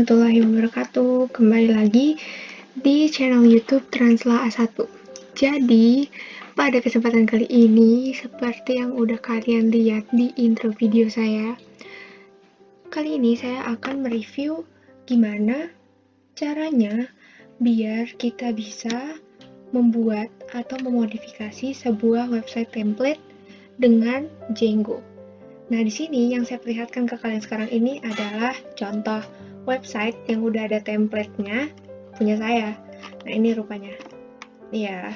warahmatullahi wabarakatuh. Kembali lagi di channel YouTube Transla A1. Jadi, pada kesempatan kali ini, seperti yang udah kalian lihat di intro video saya, kali ini saya akan mereview gimana caranya biar kita bisa membuat atau memodifikasi sebuah website template dengan Django. Nah, di sini yang saya perlihatkan ke kalian sekarang ini adalah contoh website yang udah ada template-nya punya saya. Nah, ini rupanya. Iya.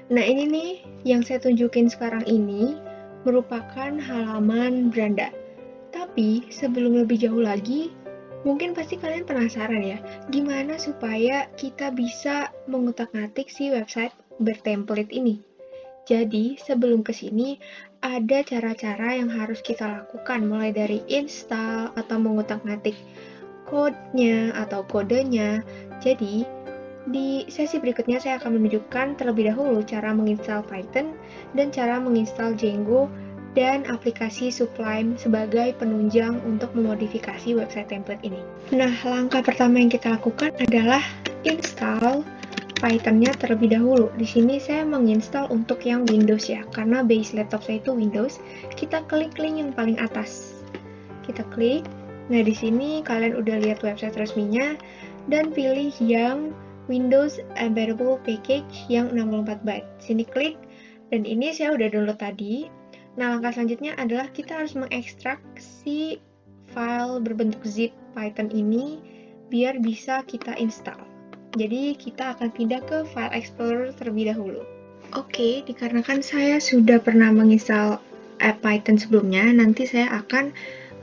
Nah, ini nih yang saya tunjukin sekarang ini merupakan halaman beranda. Tapi, sebelum lebih jauh lagi, mungkin pasti kalian penasaran ya, gimana supaya kita bisa mengutak-atik si website bertemplate ini. Jadi, sebelum ke sini, ada cara-cara yang harus kita lakukan, mulai dari install atau mengutak-ngatik code-nya atau kodenya. Jadi, di sesi berikutnya saya akan menunjukkan terlebih dahulu cara menginstal Python dan cara menginstal Django dan aplikasi Sublime sebagai penunjang untuk memodifikasi website template ini. Nah, langkah pertama yang kita lakukan adalah install Python-nya terlebih dahulu. Di sini saya menginstal untuk yang Windows ya, karena base laptop saya itu Windows. Kita klik link yang paling atas. Kita klik. Nah, di sini kalian udah lihat website resminya dan pilih yang Windows Embeddable Package yang 64 byte. Sini klik dan ini saya udah download tadi. Nah, langkah selanjutnya adalah kita harus mengekstrak si file berbentuk zip Python ini biar bisa kita install. Jadi kita akan pindah ke file explorer terlebih dahulu. Oke, dikarenakan saya sudah pernah menginstal app Python sebelumnya, nanti saya akan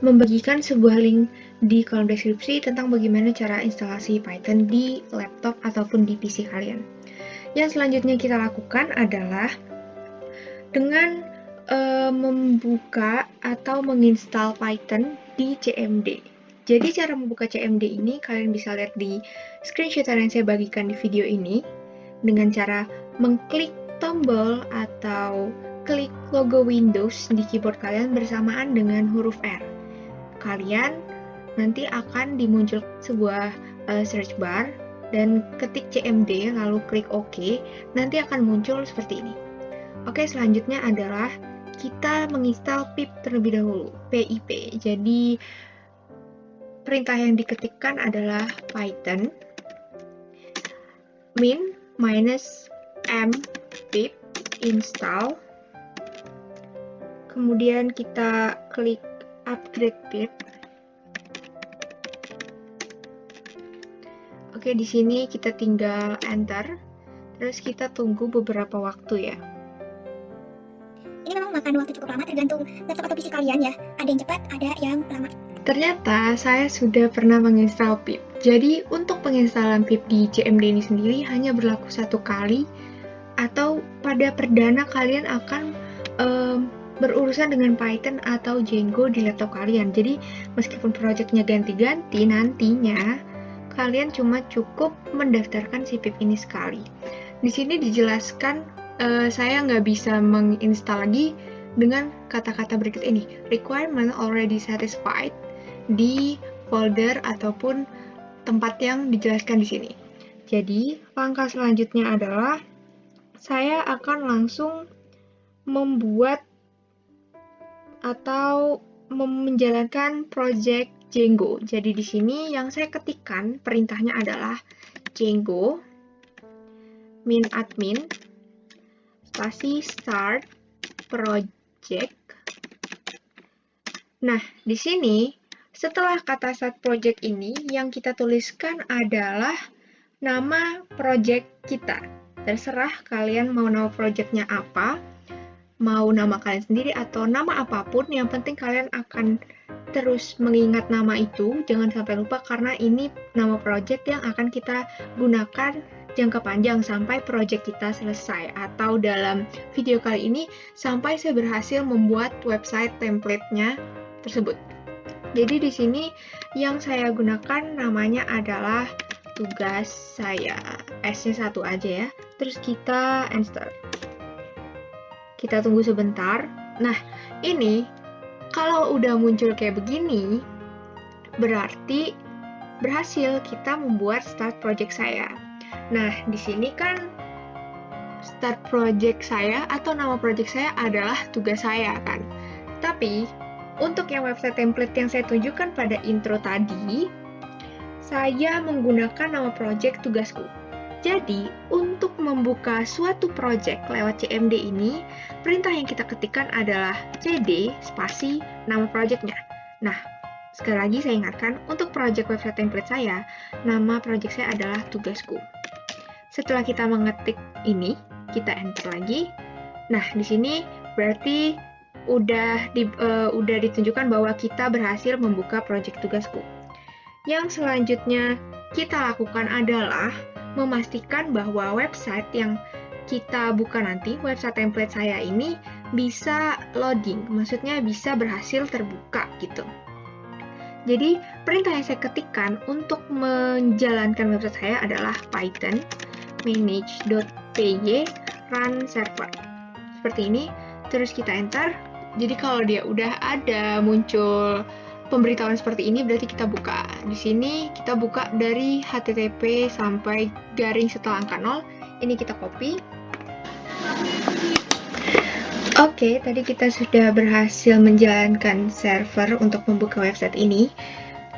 membagikan sebuah link di kolom deskripsi tentang bagaimana cara instalasi Python di laptop ataupun di PC kalian. Yang selanjutnya kita lakukan adalah dengan membuka atau menginstal Python di CMD. Jadi cara membuka CMD ini kalian bisa lihat di screenshotan yang saya bagikan di video ini dengan cara mengklik tombol atau klik logo Windows di keyboard kalian bersamaan dengan huruf R. Kalian nanti akan dimunculkan sebuah search bar dan ketik CMD lalu klik OK, nanti akan muncul seperti ini. Oke, selanjutnya adalah kita menginstal pip terlebih dahulu, PIP. Jadi perintah yang diketikkan adalah Python min -m pip install. Kemudian kita klik upgrade pip. Oke, di sini kita tinggal enter. Terus kita tunggu beberapa waktu ya. Ini memang makan waktu cukup lama tergantung laptop atau PC kalian ya. Ada yang cepat, ada yang lama. Ternyata saya sudah pernah menginstal pip. Jadi untuk penginstalan pip di CMD ini sendiri hanya berlaku satu kali atau pada perdana kalian akan berurusan dengan Python atau Django di laptop kalian. Jadi meskipun projectnya ganti-ganti, nantinya kalian cuma cukup mendaftarkan si pip ini sekali. Di sini dijelaskan saya nggak bisa menginstal lagi dengan kata-kata berikut ini, requirement already satisfied, di folder ataupun tempat yang dijelaskan di sini. Jadi, langkah selanjutnya adalah saya akan langsung membuat atau menjalankan project Django. Jadi di sini yang saya ketikkan perintahnya adalah Django min admin spasi start project. Nah, di sini setelah kata start project ini yang kita tuliskan adalah nama project kita. Terserah kalian mau nama projectnya apa, mau nama kalian sendiri atau nama apapun, yang penting kalian akan terus mengingat nama itu, jangan sampai lupa karena ini nama project yang akan kita gunakan jangka panjang sampai project kita selesai, atau dalam video kali ini sampai saya berhasil membuat website template-nya tersebut. Jadi di sini yang saya gunakan namanya adalah tugas saya, S-nya 1 aja ya. Terus kita enter. Kita tunggu sebentar. Nah, ini kalau udah muncul kayak begini, berarti berhasil kita membuat start project saya. Nah, di sini kan start project saya atau nama project saya adalah tugas saya kan. Tapi untuk yang website template yang saya tunjukkan pada intro tadi, saya menggunakan nama project tugasku. Jadi, untuk membuka suatu project lewat CMD ini, perintah yang kita ketikkan adalah cd spasi nama projectnya. Nah, sekali lagi saya ingatkan, untuk project website template saya, nama project saya adalah tugasku. Setelah kita mengetik ini, kita enter lagi. Nah, di sini berarti udah ditunjukkan bahwa kita berhasil membuka project tugasku. Yang selanjutnya kita lakukan adalah memastikan bahwa website yang kita buka nanti, website template saya ini bisa loading, maksudnya bisa berhasil terbuka gitu. Jadi, perintah yang saya ketikkan untuk menjalankan website saya adalah python manage.py run server. Seperti ini, terus kita enter. Jadi kalau dia udah ada muncul pemberitahuan seperti ini, berarti kita buka. Di sini kita buka dari http sampai garing setelah angka 0. Ini kita copy. Oke, tadi kita sudah berhasil menjalankan server untuk membuka website ini.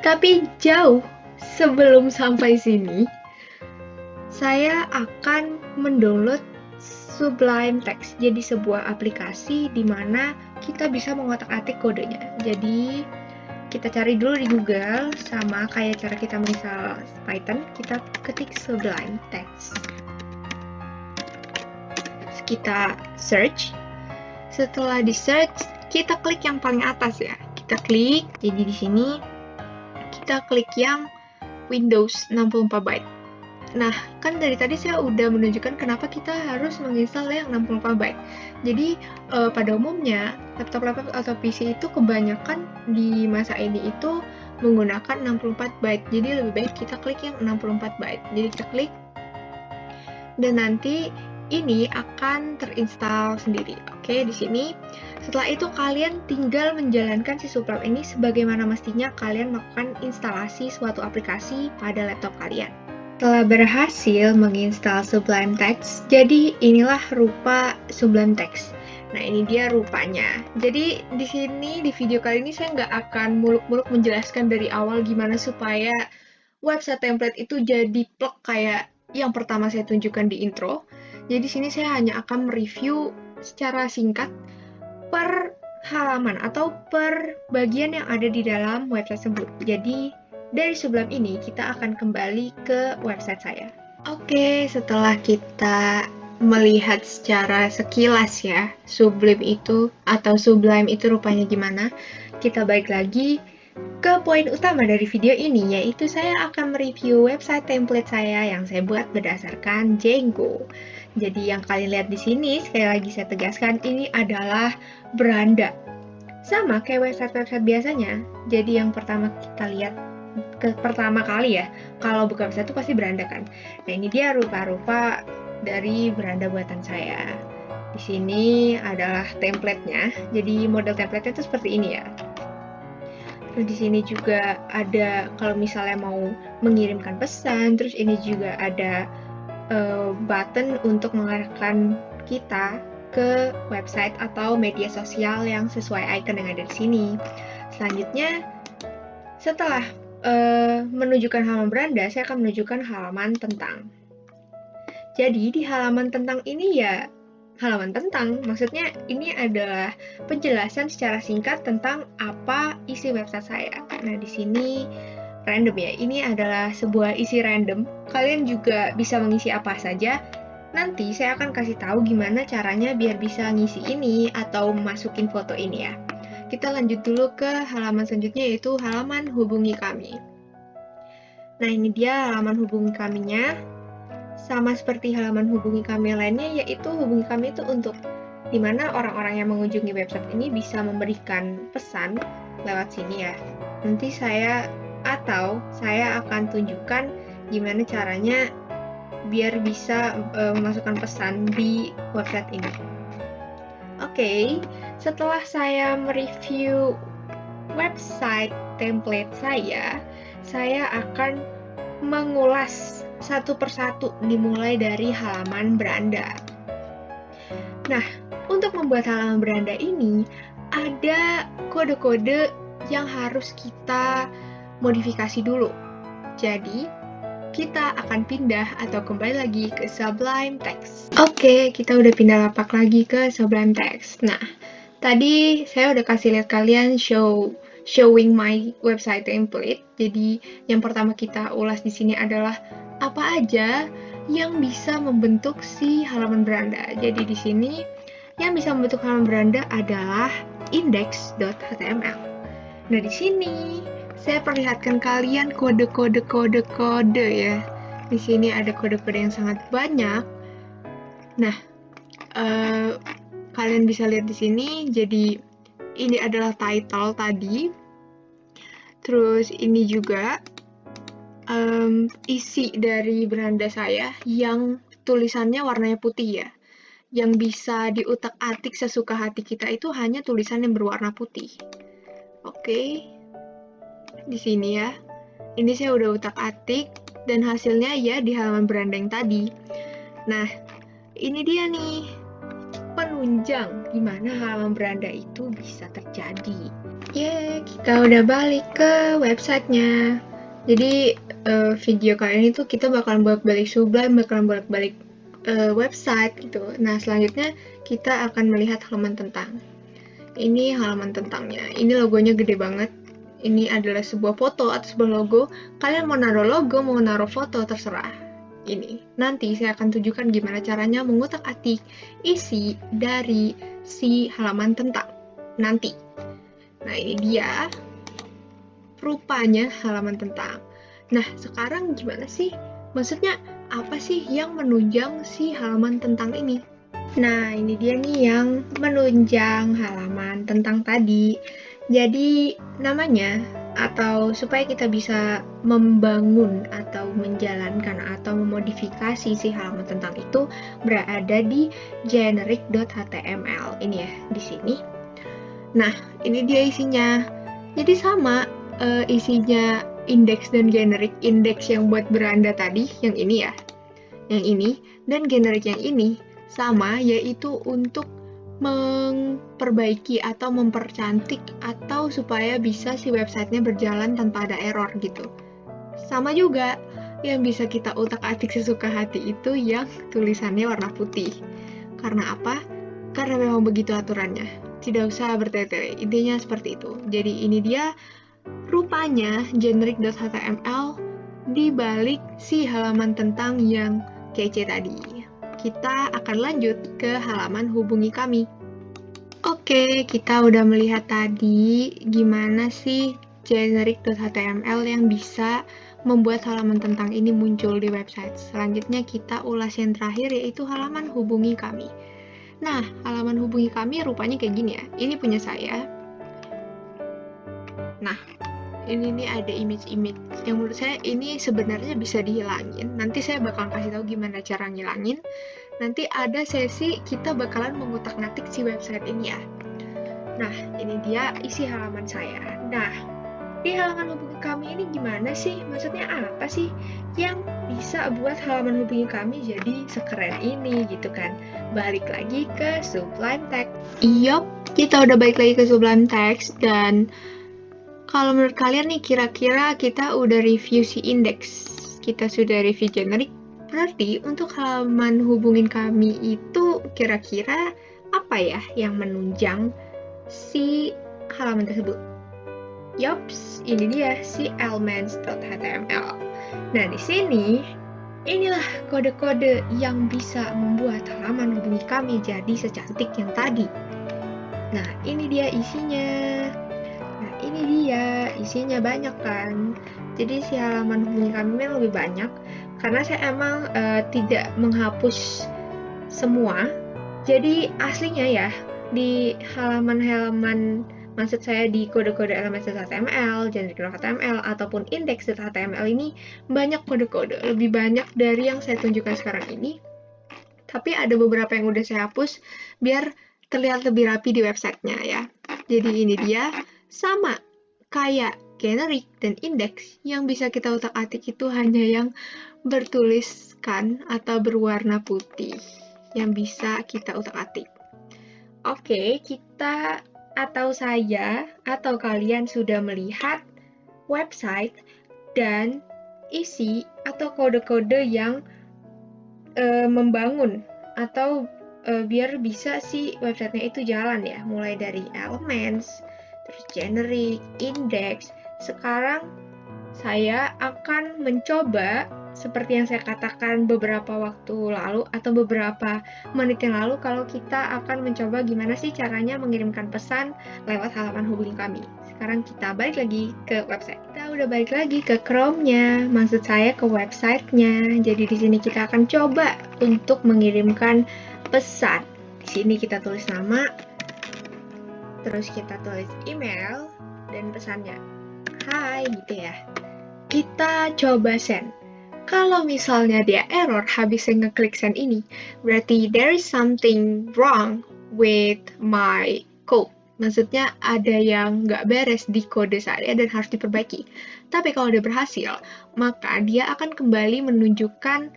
Tapi jauh sebelum sampai sini, saya akan mendownload Sublime Text. Jadi sebuah aplikasi di mana kita bisa mengotak-atik kodenya. Jadi kita cari dulu di Google, sama kayak cara kita menginstal Python, kita ketik Sublime Text. Kita search. Setelah di search, kita klik yang paling atas ya. Kita klik. Jadi di sini kita klik yang Windows 64 byte. Nah, kan dari tadi saya udah menunjukkan kenapa kita harus menginstal yang 64 byte. Jadi, pada umumnya, laptop-laptop atau PC itu kebanyakan di masa ini itu menggunakan 64 byte. Jadi, lebih baik kita klik yang 64 byte. Jadi, kita klik, dan nanti ini akan terinstall sendiri. Oke, di sini. Setelah itu, kalian tinggal menjalankan si Sublime ini sebagaimana mestinya kalian melakukan instalasi suatu aplikasi pada laptop kalian. Setelah berhasil menginstal Sublime Text, jadi inilah rupa Sublime Text. Nah, ini dia rupanya. Jadi di sini di video kali ini saya nggak akan muluk-muluk menjelaskan dari awal gimana supaya website template itu jadi plek kayak yang pertama saya tunjukkan di intro. Jadi di sini saya hanya akan mereview secara singkat per halaman atau per bagian yang ada di dalam website tersebut. Jadi dari Sublime ini, kita akan kembali ke website saya. Oke, setelah kita melihat secara sekilas ya, Sublime itu rupanya gimana, kita balik lagi ke poin utama dari video ini, yaitu saya akan mereview website template saya yang saya buat berdasarkan Django. Jadi yang kalian lihat di sini, sekali lagi saya tegaskan, ini adalah beranda. Sama kayak website-website biasanya, jadi yang pertama kita lihat pertama kali ya, kalau buka website itu pasti beranda kan. Nah, ini dia rupa-rupa dari beranda buatan saya. Di sini adalah template-nya. Jadi model template-nya itu seperti ini ya. Terus di sini juga ada kalau misalnya mau mengirimkan pesan, terus ini juga ada button untuk mengarahkan kita ke website atau media sosial yang sesuai icon yang ada di sini. Selanjutnya, setelah menunjukkan halaman beranda, saya akan menunjukkan halaman tentang. Jadi di halaman tentang ini ya halaman tentang, maksudnya ini adalah penjelasan secara singkat tentang apa isi website saya. Nah, di sini random ya, ini adalah sebuah isi random. Kalian juga bisa mengisi apa saja. Nanti saya akan kasih tahu gimana caranya biar bisa ngisi ini atau masukin foto ini ya. Kita lanjut dulu ke halaman selanjutnya, yaitu halaman hubungi kami. Nah, ini dia halaman hubungi kaminya. Sama seperti halaman hubungi kami lainnya, yaitu hubungi kami itu untuk dimana orang-orang yang mengunjungi website ini bisa memberikan pesan lewat sini ya. Nanti saya akan tunjukkan gimana caranya biar bisa memasukkan pesan di website ini. Oke, setelah saya mereview website template saya saya akan mengulas satu persatu dimulai dari halaman beranda. Nah, untuk membuat halaman beranda ini ada kode-kode yang harus kita modifikasi dulu. Jadi, kita akan pindah atau kembali lagi ke Sublime Text. Oke, kita udah pindah lapak lagi ke Sublime Text. Nah, tadi saya udah kasih lihat kalian showing my website template. Jadi, yang pertama kita ulas di sini adalah apa aja yang bisa membentuk si halaman beranda. Jadi di sini yang bisa membentuk halaman beranda adalah index.html. Nah, di sini saya perlihatkan kalian kode-kode ya. Di sini ada kode-kode yang sangat banyak. Nah, kalian bisa lihat di sini. Jadi ini adalah title tadi. Terus ini juga isi dari beranda saya yang tulisannya warnanya putih ya. Yang bisa diutak-atik sesuka hati kita itu hanya tulisan yang berwarna putih. Oke. Di sini ya. Ini saya udah utak-atik dan hasilnya ya di halaman beranda yang tadi. Nah, ini dia nih penunjang gimana halaman beranda itu bisa terjadi. Kita udah balik ke websitenya. Jadi video kali ini tuh kita bakalan bolak-balik Sublime, bakalan bolak-balik website gitu. Nah, selanjutnya kita akan melihat halaman tentang. Ini halaman tentangnya. Ini logonya gede banget. Ini adalah sebuah foto atau sebuah logo. Kalian mau naruh logo, mau naruh foto, terserah. Ini. Nanti saya akan tunjukkan gimana caranya mengutak-atik isi dari si halaman tentang. Nanti. Nah, ini dia rupanya halaman tentang. Nah, sekarang gimana sih? Maksudnya, apa sih yang menunjang si halaman tentang ini? Nah, ini dia nih yang menunjang halaman tentang tadi. Jadi, namanya atau supaya kita bisa membangun atau menjalankan atau memodifikasi si halaman tentang itu berada di generic.html. Ini ya, di sini. Nah, ini dia isinya. Jadi sama isinya index dan generic. Index yang buat beranda tadi, yang ini ya. Yang ini, dan generic yang ini sama, yaitu untuk memperbaiki atau mempercantik atau supaya bisa si websitenya berjalan tanpa ada error gitu. Sama juga yang bisa kita utak-atik sesuka hati itu yang tulisannya warna putih. Karena apa? Karena memang begitu aturannya. Tidak usah bertele-tele. Intinya seperti itu. Jadi ini dia rupanya generic.html di balik si halaman tentang yang kece tadi. Kita akan lanjut ke halaman hubungi kami. Oke, kita udah melihat tadi gimana sih generic.html yang bisa membuat halaman tentang ini muncul di website. Selanjutnya kita ulas yang terakhir, yaitu halaman hubungi kami. Nah, halaman hubungi kami rupanya kayak gini ya. Ini punya saya. Nah, ini nih ada image-image yang menurut saya ini sebenarnya bisa dihilangin. Nanti saya bakal kasih tahu gimana cara ngilangin. Nanti ada sesi kita bakalan mengutak-ngatik si website ini ya. Nah, ini dia isi halaman saya. Nah, di halaman hubungi kami ini gimana sih? Maksudnya apa sih yang bisa buat halaman hubungi kami jadi sekeren ini gitu kan? Balik lagi ke Sublime Text. Yup, kita udah balik lagi ke Sublime Text dan kalau menurut kalian nih, kira-kira kita udah review si index, kita sudah review generic, berarti untuk halaman hubungin kami itu kira-kira apa ya yang menunjang si halaman tersebut? Yops, ini dia si elements.html. Nah, di sini, inilah kode-kode yang bisa membuat halaman hubungi kami jadi secantik yang tadi. Nah, ini dia isinya. Nah, ini dia, isinya banyak kan. Jadi si halaman hubungi kami memang lebih banyak karena saya emang tidak menghapus semua. Jadi aslinya ya di halaman-halaman, maksud saya di kode-kode elements.html, generic.html ataupun index.html ini banyak kode-kode, lebih banyak dari yang saya tunjukkan sekarang ini. Tapi ada beberapa yang udah saya hapus biar terlihat lebih rapi di websitenya ya. Jadi ini dia. Sama kayak generik, dan indeks. Yang bisa kita utak-atik itu hanya yang bertuliskan atau berwarna putih yang bisa kita utak-atik. Oke, kita atau saya atau kalian sudah melihat website dan isi atau kode-kode yang membangun atau biar bisa si websitenya itu jalan ya, mulai dari elements, terus generic, index. Sekarang saya akan mencoba seperti yang saya katakan beberapa waktu lalu atau beberapa menit yang lalu, kalau kita akan mencoba gimana sih caranya mengirimkan pesan lewat halaman hubungi kami. Sekarang kita balik lagi ke website. Kita udah balik lagi ke Chrome-nya, maksud saya ke website-nya. Jadi di sini kita akan coba untuk mengirimkan pesan. Di sini kita tulis nama, terus kita tulis email dan pesannya. Hai gitu ya. Kita coba send. Kalau misalnya dia error habis saya ngeklik send ini, berarti there is something wrong with my code. Maksudnya ada yang nggak beres di kode saya dan harus diperbaiki. Tapi kalau dia berhasil, maka dia akan kembali menunjukkan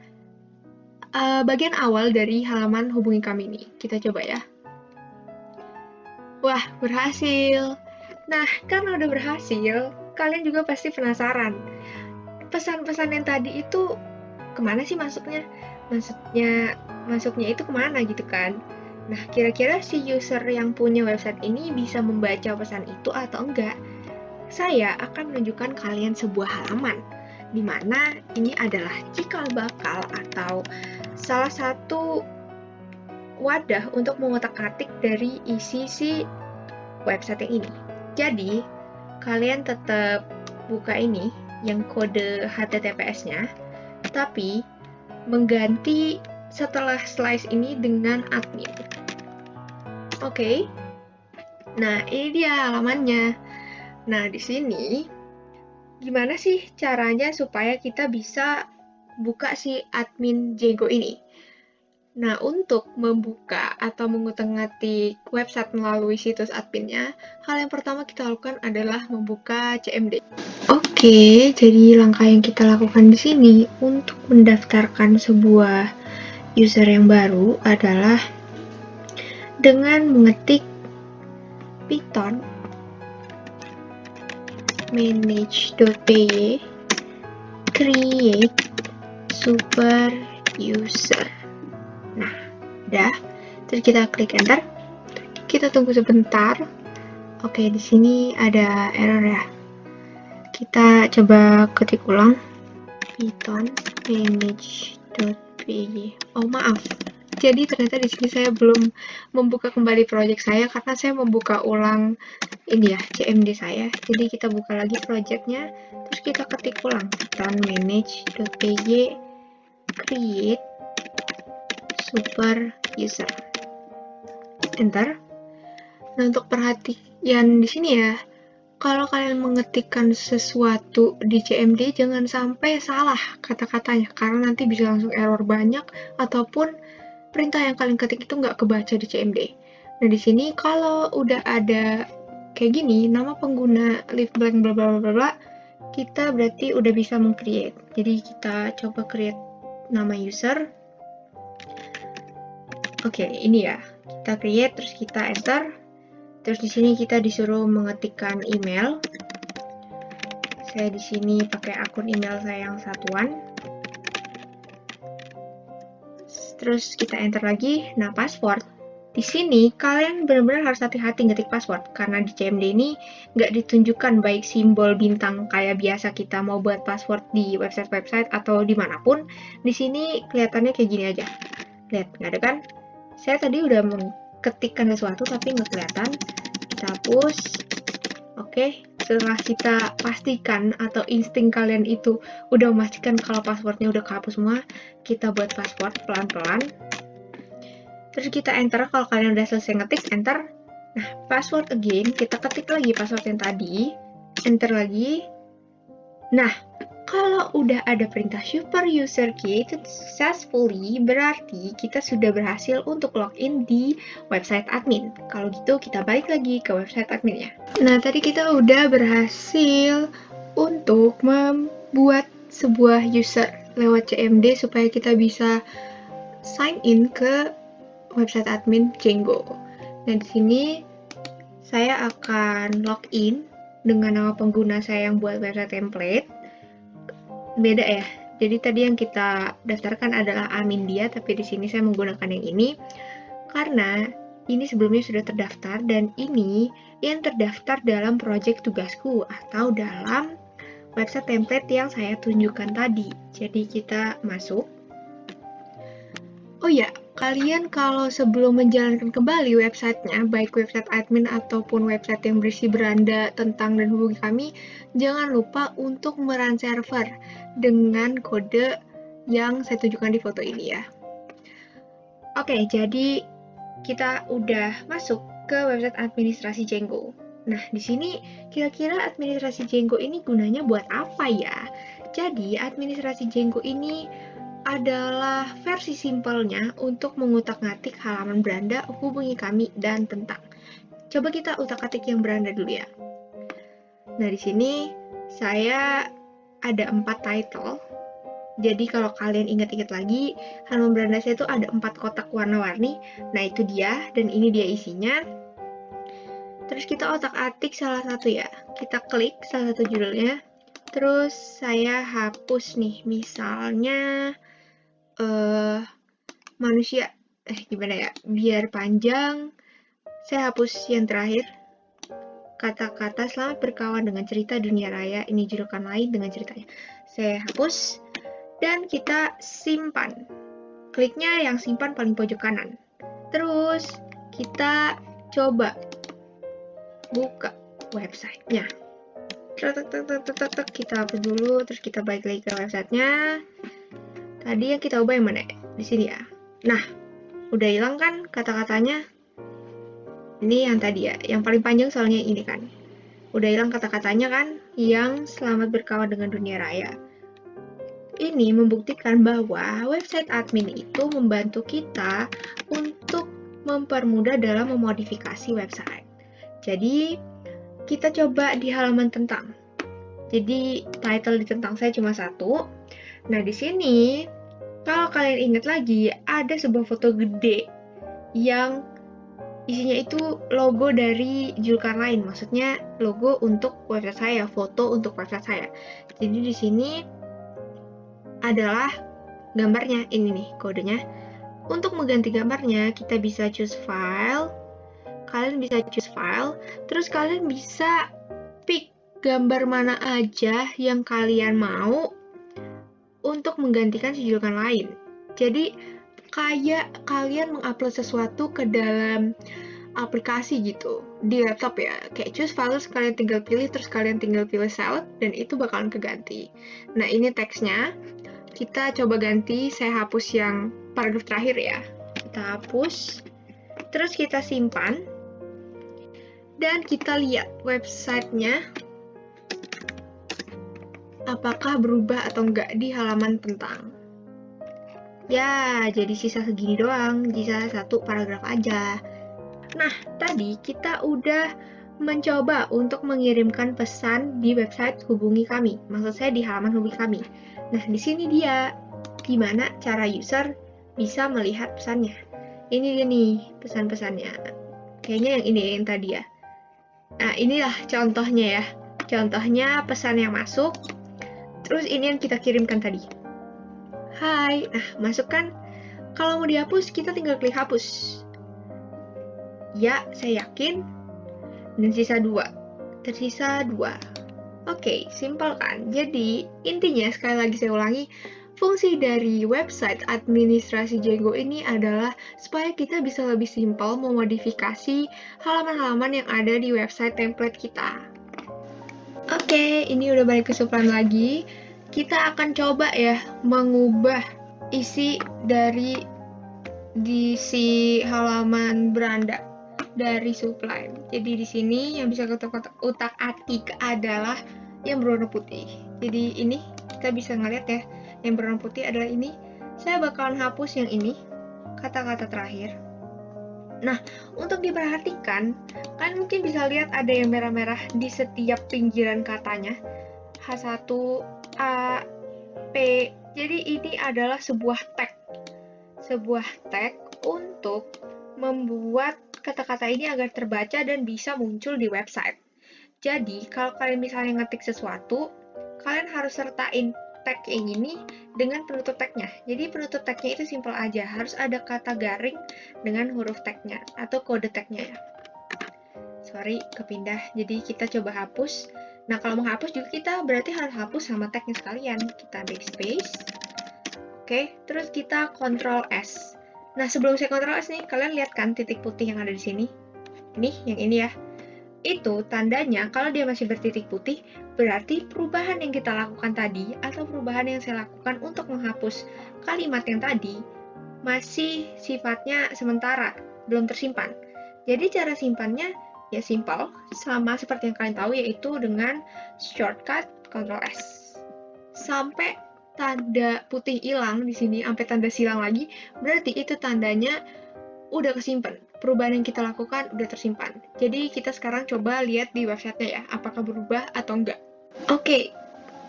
bagian awal dari halaman hubungi kami ini. Kita coba ya. Wah, berhasil. Nah, karena udah berhasil, kalian juga pasti penasaran. Pesan-pesan yang tadi itu kemana sih masuknya? Masuknya itu kemana gitu kan? Nah, kira-kira si user yang punya website ini bisa membaca pesan itu atau enggak? Saya akan menunjukkan kalian sebuah halaman, di mana ini adalah cikal bakal atau salah satu wadah untuk mengotak-atik dari isi si website yang ini. Jadi, kalian tetap buka ini, yang kode HTTPS-nya, tapi mengganti setelah slice ini dengan admin. Oke. Nah, ini dia halamannya. Nah, di sini gimana sih caranya supaya kita bisa buka si admin Django ini? Nah, untuk membuka atau mengutak-atik website melalui situs adminnya, hal yang pertama kita lakukan adalah membuka CMD. Oke, jadi langkah yang kita lakukan di sini untuk mendaftarkan sebuah user yang baru adalah dengan mengetik python manage.py create super user. Nah, udah. Terus kita klik enter. Kita tunggu sebentar. Oke, di sini ada error ya. Kita coba ketik ulang. Python manage.py. Oh, maaf. Jadi ternyata di sini saya belum membuka kembali project saya karena saya membuka ulang ini ya, CMD saya. Jadi kita buka lagi projectnya, terus kita ketik ulang python manage.py create super user. Enter. Nah, untuk perhatian di sini ya, kalau kalian mengetikkan sesuatu di CMD jangan sampai salah kata-katanya, karena nanti bisa langsung error banyak ataupun perintah yang kalian ketik itu nggak kebaca di CMD. Nah, di sini kalau udah ada kayak gini, nama pengguna leave blank bla bla bla bla, kita berarti udah bisa meng-create. Jadi kita coba create nama user. Oke, ini ya. Kita create, terus kita enter. Terus di sini kita disuruh mengetikkan email. Saya di sini pakai akun email saya yang satuan. Terus kita enter lagi. Nah, password. Di sini kalian benar-benar harus hati-hati ngetik password karena di CMD ini nggak ditunjukkan baik simbol bintang kayak biasa kita mau buat password di website-website atau dimanapun. Di sini kelihatannya kayak gini aja. Lihat, nggak ada kan? Saya tadi udah mengetikkan sesuatu tapi nggak kelihatan. Kita hapus. Oke, setelah kita pastikan atau insting kalian itu udah memastikan kalau passwordnya udah kehapus semua, kita buat password pelan-pelan. Terus kita enter kalau kalian udah selesai ngetik, enter. Nah, password again, kita ketik lagi password yang tadi, enter lagi. Nah, Kalau udah ada perintah super user created successfully, berarti kita sudah berhasil untuk login di website admin. Kalau gitu kita balik lagi ke website adminnya. Nah, tadi kita udah berhasil untuk membuat sebuah user lewat CMD supaya kita bisa sign in ke website admin Django. Nah, di sini saya akan login dengan nama pengguna saya yang buat website template. Beda ya. Jadi tadi yang kita daftarkan adalah Amindia, tapi di sini saya menggunakan yang ini karena ini sebelumnya sudah terdaftar dan ini yang terdaftar dalam proyek tugasku atau dalam website template yang saya tunjukkan tadi. Jadi kita masuk. Oh ya, kalian kalau sebelum menjalankan kembali websitenya, baik website admin ataupun website yang berisi beranda tentang dan hubungi kami, jangan lupa untuk merun server dengan kode yang saya tunjukkan di foto ini ya. Oke, jadi kita udah masuk ke website administrasi Django. Nah, di sini kira-kira administrasi Django ini gunanya buat apa ya? Jadi, administrasi Django ini adalah versi simpelnya untuk mengutak-ngatik halaman beranda, hubungi kami, dan tentang. Coba kita utak-atik yang beranda dulu ya. Nah, di sini saya ada 4 title. Jadi kalau kalian ingat-ingat lagi, halaman beranda saya itu ada 4 kotak warna-warni. Nah, itu dia, dan ini dia isinya. Terus kita otak-atik salah satu ya. Kita klik salah satu judulnya. Terus saya hapus nih, misalnya manusia, gimana ya, biar panjang, saya hapus yang terakhir, kata-kata selamat berkawan dengan cerita dunia raya, ini julukan lain dengan ceritanya. Saya hapus, dan kita simpan. Kliknya yang simpan paling pojok kanan. Terus, kita coba buka websitenya. Kita hapus dulu, terus kita balik lagi ke websitenya. Tadi yang kita ubah yang mana? Di sini ya. Nah, udah hilang kan kata-katanya? Ini yang tadi ya, yang paling panjang soalnya ini kan. Udah hilang kata-katanya kan, yang selamat berkawan dengan dunia raya. Ini membuktikan bahwa website admin itu membantu kita untuk mempermudah dalam memodifikasi website. Jadi, kita coba di halaman tentang. Jadi, title di tentang saya cuma satu. Nah, di sini kalau kalian ingat lagi, ada sebuah foto gede yang isinya itu logo dari julukan lain, maksudnya logo untuk website saya, foto untuk website saya. Jadi di sini adalah gambarnya, ini nih kodenya. Untuk mengganti gambarnya, kita bisa choose file. Kalian bisa choose file, terus kalian bisa pick gambar mana aja yang kalian mau untuk menggantikan si julukan lain. Jadi kayak kalian mengupload sesuatu ke dalam aplikasi gitu di laptop ya, kayak choose files, kalian tinggal pilih, terus kalian tinggal pilih save, dan itu bakalan keganti. Nah, ini teksnya kita coba ganti, saya hapus yang paragraf terakhir ya, kita hapus, terus kita simpan, dan kita lihat websitenya apakah berubah atau enggak di halaman tentang. Ya, jadi sisa segini doang, sisa satu paragraf aja. Nah, tadi kita udah mencoba untuk mengirimkan pesan di website hubungi kami. Maksud saya di halaman hubungi kami. Nah, di sini dia gimana cara user bisa melihat pesannya. Ini dia nih pesan-pesannya. Kayaknya yang ini yang tadi ya. Nah, inilah contohnya ya. Contohnya pesan yang masuk. Terus ini yang kita kirimkan tadi. Hai, nah masuk kan? Kalau mau dihapus, kita tinggal klik hapus. Ya, saya yakin. Dan sisa 2. Tersisa 2. Oke, simpel kan? Jadi, intinya sekali lagi saya ulangi, fungsi dari website administrasi Django ini adalah supaya kita bisa lebih simpel memodifikasi halaman-halaman yang ada di website template kita. Oke, ini udah balik ke supply lagi. Kita akan coba ya mengubah isi dari si halaman beranda dari Sublime. Jadi di sini yang bisa kita utak-atik adalah yang berwarna putih. Jadi ini kita bisa ngeliat ya, yang berwarna putih adalah ini. Saya bakalan hapus yang ini, kata-kata terakhir. Nah, untuk diperhatikan, kalian mungkin bisa lihat ada yang merah-merah di setiap pinggiran katanya. H1, A, P. Jadi ini adalah sebuah tag. Sebuah tag untuk membuat kata-kata ini agar terbaca dan bisa muncul di website. Jadi, kalau kalian misalnya ngetik sesuatu, kalian harus sertain tag yang ini dengan penutup tagnya. Jadi penutup tagnya itu simpel aja, harus ada kata garing dengan huruf tagnya atau kode tagnya ya. Sorry, kepindah. Jadi kita coba hapus. Nah, kalau mau hapus juga kita berarti harus hapus sama tagnya sekalian. Kita backspace. Oke, terus kita Ctrl S. Nah, sebelum saya Ctrl S nih, kalian lihat kan titik putih yang ada di sini? Nih, yang ini ya. Itu tandanya kalau dia masih bertitik putih, berarti perubahan yang kita lakukan tadi atau perubahan yang saya lakukan untuk menghapus kalimat yang tadi masih sifatnya sementara, belum tersimpan. Jadi cara simpannya ya simpel, sama seperti yang kalian tahu, yaitu dengan shortcut Ctrl S. Sampai tanda putih hilang di sini, sampai tanda silang lagi, berarti itu tandanya udah kesimpan. Perubahan yang kita lakukan udah tersimpan. Jadi kita sekarang coba lihat di websitenya ya, apakah berubah atau enggak. Oke,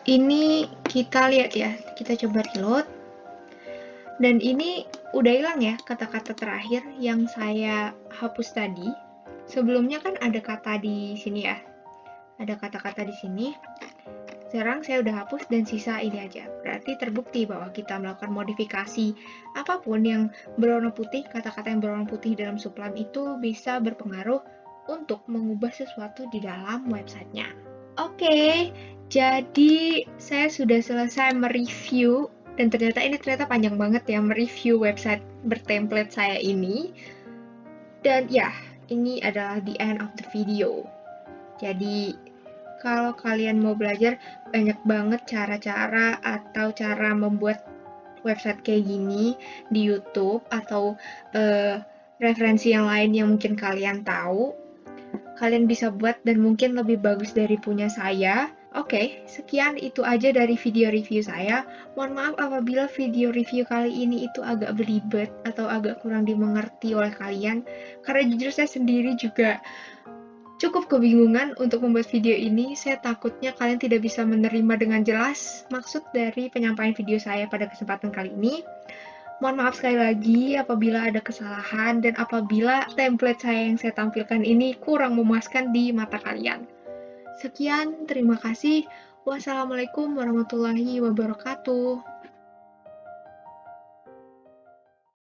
ini kita lihat ya. Kita coba reload. Dan ini udah hilang ya kata-kata terakhir yang saya hapus tadi. Sebelumnya kan ada kata di sini ya. Ada kata-kata di sini. Sekarang saya udah hapus dan sisa ini aja. Berarti terbukti bahwa kita melakukan modifikasi apapun yang berwarna putih, kata-kata yang berwarna putih dalam Sublime itu bisa berpengaruh untuk mengubah sesuatu di dalam websitenya. Oke, jadi saya sudah selesai mereview, dan ternyata panjang banget ya mereview website bertemplate saya ini. Dan ya, ini adalah the end of the video. Jadi kalau kalian mau belajar, banyak banget cara-cara atau cara membuat website kayak gini di YouTube atau referensi yang lain yang mungkin kalian tahu. Kalian bisa buat dan mungkin lebih bagus dari punya saya. Oke, sekian itu aja dari video review saya. Mohon maaf apabila video review kali ini itu agak belibet atau agak kurang dimengerti oleh kalian. Karena jujur saya sendiri juga cukup kebingungan untuk membuat video ini. Saya takutnya kalian tidak bisa menerima dengan jelas maksud dari penyampaian video saya pada kesempatan kali ini. Mohon maaf sekali lagi apabila ada kesalahan dan apabila template saya yang saya tampilkan ini kurang memuaskan di mata kalian. Sekian, terima kasih. Wassalamualaikum warahmatullahi wabarakatuh.